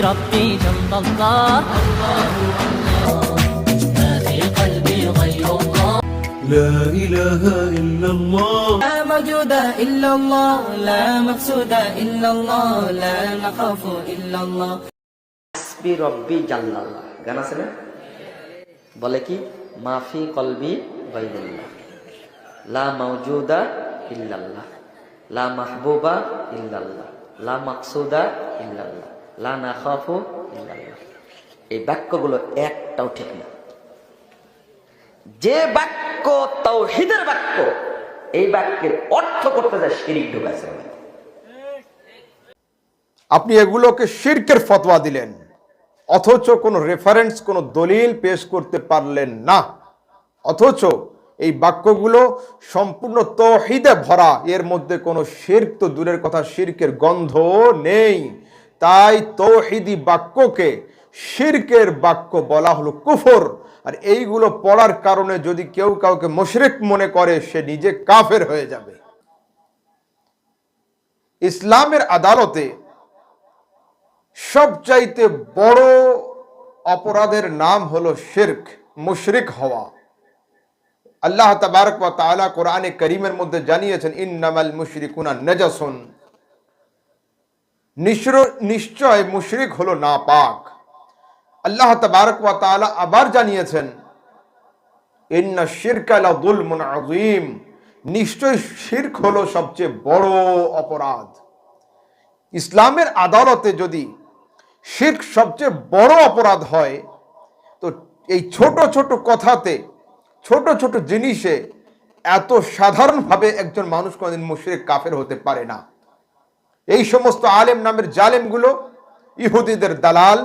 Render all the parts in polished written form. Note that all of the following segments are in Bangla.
ربي جل الله ما في قلبي غير الله لا إله إلا الله لا موجود إلا الله لا مقصود إلا الله لا نخاف إلا الله হাসবি রব্বি জাল্লাল্লাহ গান আছে না? বলে কি মাফি কলবি গায়রুল্লাহ লা মাওজুদা ইল্লাল্লাহ লা মাহবুবা ইল্লাল্লাহ লা মাকসুদা ইল্লাল্লাহ লা নাখাফু ইল্লাল্লাহ। এই বাক্যগুলো একটাও ঠিক না। যে বাক্য তাওহীদের বাক্য, এই বাক্যের অর্থ করতে যায় শিরক ঢুকাছে। আপনি এগুলোকে শিরকের ফতোয়া দিলেন, অথচ কোনো রেফারেন্স, কোনো দলিল পেশ করতে পারলেন না। অথচ এই বাক্যগুলো সম্পূর্ণ তাওহীদে ভরা, এর মধ্যে কোনো শিরক তো দূরের কথা, শিরকের গন্ধ নেই। তাই তাওহীদি বাক্যকে শিরকের বাক্য বলা হলো কুফর। আর এইগুলো পড়ার কারণে যদি কেউ কাউকে মুশরিক মনে করে, সে নিজে কাফের হয়ে যাবে। ইসলামের আদালতে সবচাইতে বড় অপরাধের নাম হলো শিরক, মুশরিক হওয়া। আল্লাহ তাবারক ওয়া তাআলা কোরআনে কারীমের মধ্যে জানিয়েছেন, ইন্নামাল মুশরিকুনা নাজাসুন, নিশ্চয় মুশরিক হলো নাপাক। আল্লাহ তাবারক ওয়া তাআলা আবার জানিয়েছেন, ইন্না শিরকা লাযুলমুন আযীম, নিশ্চয় শিরক হলো সবচেয়ে বড় অপরাধ। ইসলামের আদালতে যদি শিরক সবচেয়ে বড় অপরাধ হয়, তো এই ছোট ছোট কথাতে, ছোট ছোট জিনিসে এত সাধারণভাবে একজন মানুষ কোনদিন মুশরিক কাফের হতে পারে না। এই সমস্ত আলেম নামের জালেমগুলো ইহুদিদের দালাল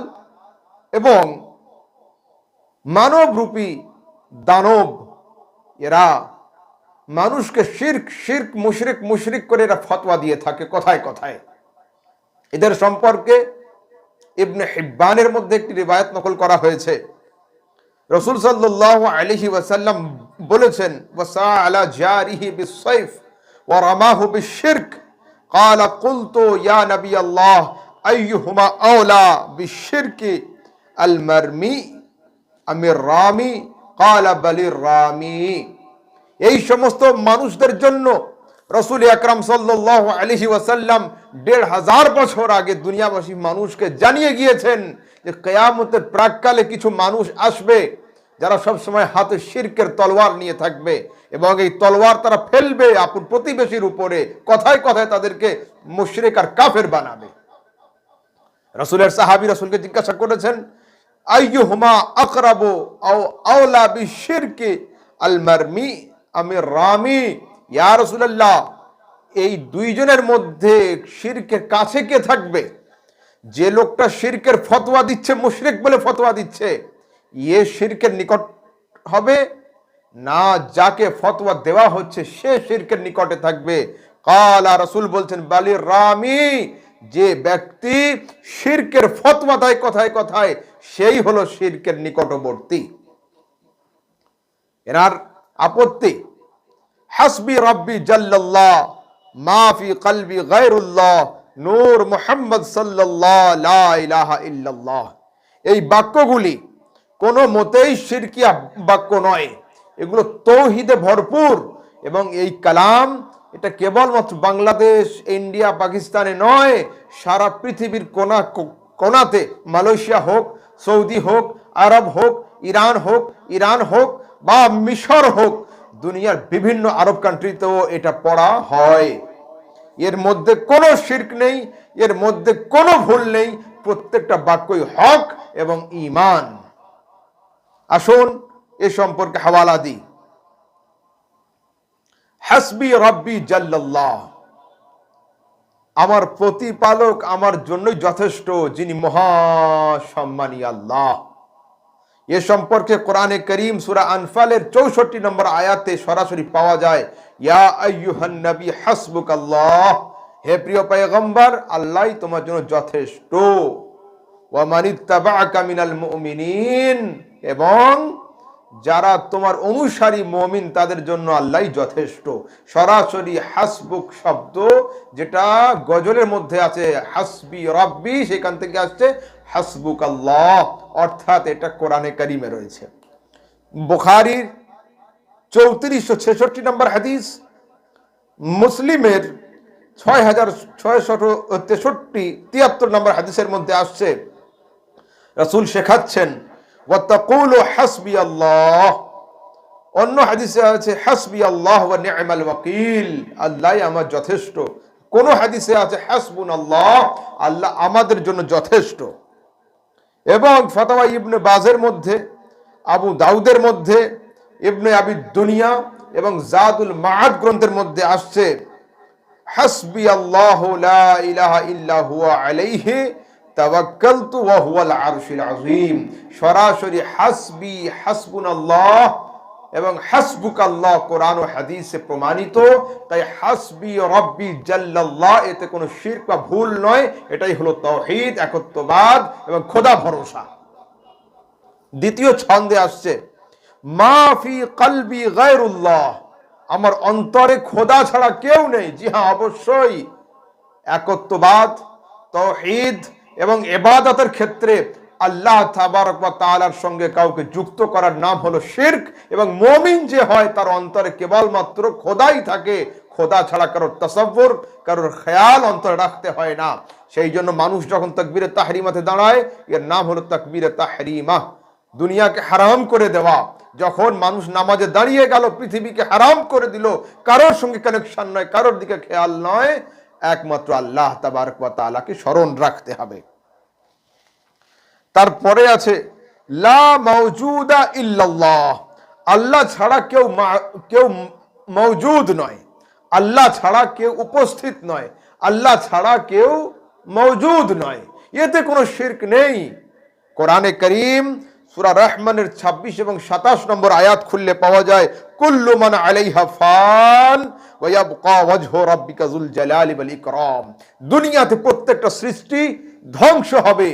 এবং মানবরূপী দানব। এরা মানুষকে শিরক শিরক মুশরিক মুশরিক করে এরা ফতোয়া দিয়ে থাকে কথায় কথায়। এদের সম্পর্কে ইবনে হিব্বানের মধ্যে একটি রিওয়ায়াত নকল করা হয়েছে। রাসূল সাল্লাল্লাহু আলাইহি ওয়াসাল্লাম বলেছেন, ওয়াসা আলা জারিহি বিসাইফ ওয়া রামাহু বিশিরক قال قلت يا نبي الله ايهما اولى بالشرك المرمي ام الرامي قال بل الرامي। এই সমস্ত মানুষদের জন্য রাসূল আকরাম সাল্লাল্লাহু আলাইহি ওয়াসাল্লাম ১৫০০ বছর আগে দুনিয়াবাসী মানুষকে জানিয়ে গিয়েছেন যে কিয়ামতের প্রাককালে কিছু মানুষ আসবে যারা সব সময় হাতে শিরকের তলোয়ার নিয়ে থাকবে এবং এই তলোয়ার তারা ফেলবে আপন প্রতিবেশীর উপরে, কথায় কথায় তাদেরকে মুশরিক আর কাফের বানাবে। রাসূলের সাহাবী রাসূলকে জিজ্ঞাসা করেছেন, আইয়ুহুমা আকরাবু আও আওলা বিশিরকি আল মারমি আমির রামি, ইয়া রাসূলুল্লাহ, এই দুইজনের মধ্যে শিরকের কাছে কে থাকবে? যে লোকটা শিরকের ফতোয়া দিচ্ছে, মুশরিক বলে ফতোয়া দিচ্ছে, ইয়ে শিরকের নিকট হবে না যাকে ফতোয়া দেওয়া হচ্ছে সে শিরকের নিকটে থাকবে? কালা, রাসূল বলছেন, বালির রামি, যে ব্যক্তি শিরকের ফতোয়া দেয় কথায় কথায়, সেই হলো শিরকের নিকটবর্তী। এনার আপত্তি, হাসবি রব্বি জাল্লাল্লাহ মা ফি কলবি গায়রুল্লাহ নূর মুহাম্মদ সাল্লাল্লাহু লা ইলাহা ইল্লাল্লাহ, এই বাক্যগুলি কোনো মতেই শিরকিয়া বাক্য নয়। এগুলো তাওহীদে ভরপুর এবং এই কালাম এটা কেবলমাত্র বাংলাদেশ, ইন্ডিয়া, পাকিস্তানে নয়, সারা পৃথিবীর কোনাতে, মালয়েশিয়া হোক, সৌদি হোক, আরব হোক, ইরান হোক বা মিশর হোক, দুনিয়ার বিভিন্ন আরব কান্ট্রিতেও এটা পড়া হয়। এর মধ্যে কোনো শিরক নেই, এর মধ্যে কোনো ভুল নেই, প্রত্যেকটা বাক্যই হক এবং ঈমান। আসুন এ সম্পর্কে হাওয়ালা দিই। হাসবি রব্বি জাল্লাল্লাহ, আমার প্রতিপালক আমার জন্যই যথেষ্ট, যিনি মহাসম্মানী আল্লাহ। এ সম্পর্কে কোরআনে করিম সূরা আনফালের ৬৪ নম্বর আয়াতে সরাসরি পাওয়া যায়, ইয়া আইয়ুহান নবী হাসবুকাল্লাহ, হে প্রিয় পয়গম্বর, আল্লাহই তোমার জন্য যথেষ্ট। ওয়া মানিত্তাবাআকা মিনাল মুমিনিন, এবং যারা তোমার অনুসারী মুমিন তাদের জন্য আল্লাহই যথেষ্ট। সরাসরি হাসবুক শব্দ যেটা গজলের মধ্যে আছে হাসবি রব্বি, সেখান থেকে আসছে হাসবুক আল্লাহ, অর্থাৎ এটা কোরআনে কারিমে রয়েছে। বুখারীর 3466 নম্বর হাদিস, মুসলিমের 6663 নম্বর হাদিসের মধ্যে আসছে, রাসূল শেখাচ্ছেন ওয়াতাকুলু হাসবি আল্লাহ। অন্য হাদিসে আছে হাসবি আল্লাহ ওয়া নি'মাল ওয়াকিল, আল্লাহই আমার যথেষ্ট। কোন হাদিসে আছে হাসবুনাল্লাহ, আল্লাহ আমাদের জন্য যথেষ্ট। এবং ফাতাওয়া ইবনে বাজের মধ্যে, আবু দাউদের মধ্যে, ইবনে আবি দুনিয়া এবং জাদুল মাআদ গ্রন্থের মধ্যে আসছে হাসবি আল্লাহু লা ইলাহা ইল্লা হুয়া আলাইহি তাওয়াক্কালতু ওয়া হুয়াল আরশুল আযীম। সরাসরি হাসবি, হাসবুনাল্লাহ এবং হাসবুকাল্লাহ কোরআন ও হাদিসে প্রমাণিত। তাই হাসবি রব্বি জাল্লাল্লাহ, এতে কোনো শিরক বা ভুল নয়। এটাই হলো তাওহীদ, একত্ববাদ এবং খোদা ভরসা। দ্বিতীয় ছন্দে আসছে মা ফি কলবি গায়রুল্লাহ, আমার অন্তরে খোদা ছাড়া কেউ নেই। জি হ্যাঁ, অবশ্যই একত্ববাদ, তাওহীদ এবং ইবাদতের ক্ষেত্রে আল্লাহ তাবারক ওয়া তাআলার সঙ্গে কাউকে যুক্ত করার নাম হলো শিরক। এবং মুমিন যে হয় তার অন্তরে কেবলমাত্র খোদাই থাকে, খোদা ছাড়া কারোর তাসাব্বুর, কারোর খেয়াল অন্তরে রাখতে হয় না। সেই জন্য মানুষ যখন তাকবীরে তাহরিমাতে দাঁড়ায়, এর নাম হলো তাকবীরে তাহরিমা, দুনিয়াকে হারাম করে দেওয়া। যখন মানুষ নামাজে দাঁড়িয়ে গেল, পৃথিবীকে হারাম করে দিল, কারোর সঙ্গে কানেকশন নয়, কারোর দিকে খেয়াল নয়, একমাত্র আল্লাহ তাবারক ওয়া তাআলাকে স্মরণ রাখতে হবে। তারপরে আছে লা মাওজুদা ইল্লাল্লাহ, আল্লাহ ছাড়া কেউ মওজুদ নয়, আল্লাহ ছাড়া কেউ উপস্থিত নয়, আল্লাহ ছাড়া কেউ মওজুদ নয়। এতে কোনো শিরক নেই। কোরআনে কারীম সূরা রহমানের 26 এবং 27 নম্বর আয়াত খুললে পাওয়া যায় কুল্লু মান আলাইহা ফান ওয়া ইয়াবকা ওয়াজহু রাব্বিকা যুল জালালি ওয়াল ইকরাম। দুনিয়াতে প্রত্যেকটা সৃষ্টি ধ্বংস হবে,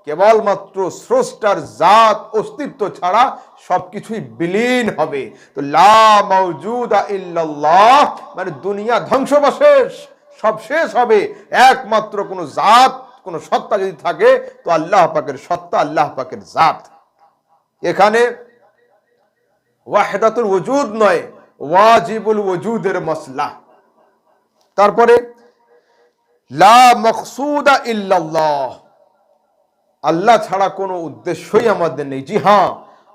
কেবলমাত্র স্রষ্টার জাত অস্তিত্ব ছাড়া সবকিছুই বিলীন হবে। তো লা মাওজুদা ইল্লাল্লাহ মানে দুনিয়া ধ্বংসবশেষ, সব শেষ হবে। একমাত্র কোনো জাত, কোনো সত্তা যদি থাকে তো আল্লাহ পাকের সত্তা, আল্লাহ পাকের জাত। এখানে ওয়াহদাতুল ওজুদ নয়, ওয়াজিবুল ওজুদের মাসলা। তারপরে লা মাকসুদা ইল্লাল্লাহ, আল্লাহ ছাড়া কোনো উদ্দেশ্যই আমাদের নেই। জি হ্যাঁ,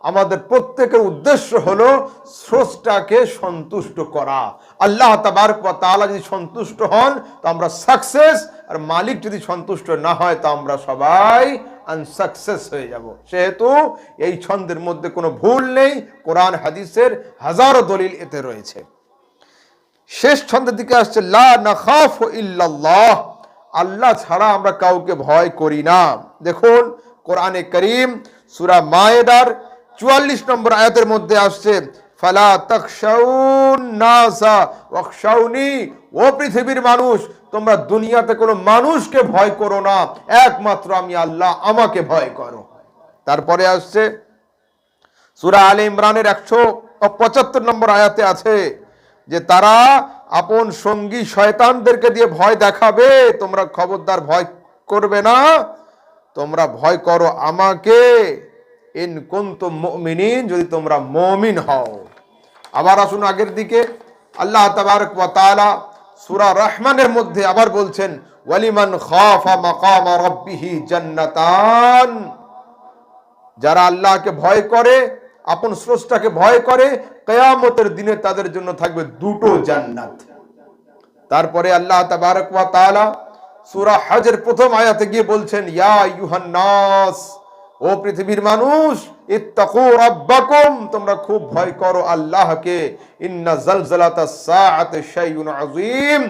আমাদের প্রত্যেকের উদ্দেশ্য হলো স্রষ্টাকে সন্তুষ্ট করা। আল্লাহ তাবারক ওয়া তাআলা যদি সন্তুষ্ট হন তো আমরা সাকসেস, আর মালিক যদি সন্তুষ্ট না হয় তো আমরা সবাই আনসাকসেস হয়ে যাব। সেহেতু এই ছন্দের মধ্যে কোনো ভুল নেই, কোরআন হাদিসের হাজারো দলিল এতে রয়েছে। শেষ ছন্দের দিকে আসছে লা নাখাফু ইল্লাল্লাহ, আল্লাহ ছাড়া আমরা কাউকে ভয় করি না। দেখুন কোরআনে কারীম সূরা মায়েদার 44 নম্বর আয়াতের মধ্যে আসছে ফালা তাখশাউন নাসা ওয়াখশাউনি, ও পৃথিবীর মানুষ তোমরা দুনিয়াতে কোনো মানুষকে ভয় করো না, একমাত্র আমি আল্লাহ, আমাকে ভয় করো। তারপরে আসছে সূরা আলে ইমরানের 175 নম্বর আয়াতে আছে যে তারা আপন সঙ্গী শয়তানদেরকে দিয়ে ভয় দেখাবে, তোমরা খবরদার ভয় করবে না, তোমরা ভয় করো আমাকে, ইন কুনতুম মুমিনিন, যদি তোমরা মুমিন হও। আবার আসুন আগের দিকে, আল্লাহ তাবারক ওয়া তাআলা সূরা রহমানের মধ্যে আবার বলছেন ওয়ালিমান খাফা মাকামা রাব্বিহি জান্নাতান, যারা আল্লাহকে ভয় করে, আপন স্রষ্টাকে ভয় করে, কিয়ামতের দিনে তাদের জন্য থাকবে দুটো জান্নাত। তারপরে আল্লাহ তাবারক ওয়া তাআলা সূরা হজের প্রথম আয়াতে গিয়ে বলছেন ইয়া আইয়ুহান নাস, ও পৃথিবীর মানুষ, ইত্তাকু রাব্বাকুম, তোমরা খুব ভয় করো আল্লাহকে, ইন্না জালজালাতাস সাআতি শাইউন আযীম,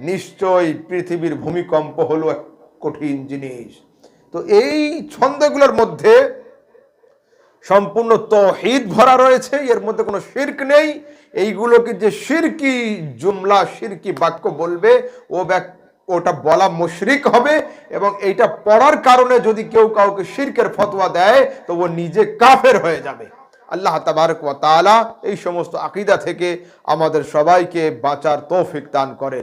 নিশ্চয় পৃথিবীর ভূমিকম্প হলো এক কঠিন জিনিস। তো এই ছন্দগুলোর মধ্যে সম্পূর্ণ তাওহীদ ভরা রয়েছে, এর মধ্যে কোনো শিরক নেই। এইগুলোকে যে শিরকি জুমলা, শিরকি বাক্য বলবে ওটা বলা মুশরিক হবে, এবং এইটা পড়ার কারণে যদি কেউ কাউকে শিরকের ফতোয়া দেয় তো ও নিজে কাফের হয়ে যাবে। আল্লাহ তাবারক ওয়া তাআলা এই সমস্ত আকীদা থেকে আমাদের সবাইকে বাঁচার তৌফিক দান করেন।